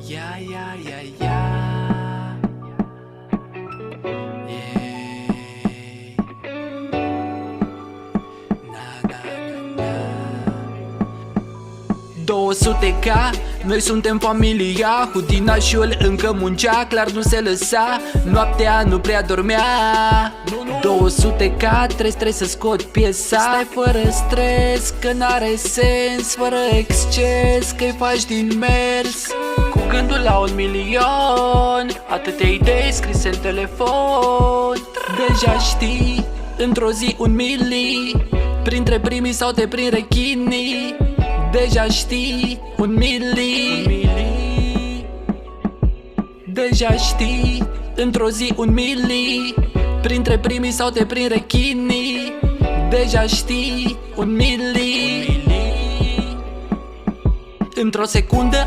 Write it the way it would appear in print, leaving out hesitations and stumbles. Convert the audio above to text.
Yeah, yeah, yeah, yeah. Yeah. Na, na, na, na. 200k, noi suntem familia. Hudinașul încă muncea, clar nu se lăsa. Noaptea nu prea dormea. 200k, trebuie să scot piesa. Stai fără stres, că n-are sens. Fără exces, că-i faci din mers. Cu gândul la 1 milion, atâtea idei scrise în telefon. Deja știi, într-o zi 1 mili. Printre primii sau te prind rechinii. Deja știi, 1 mili. Deja știi, într-o zi 1 mili. Printre primii sau te prind rechinii. Deja știi, 1 mili. Într-o secundă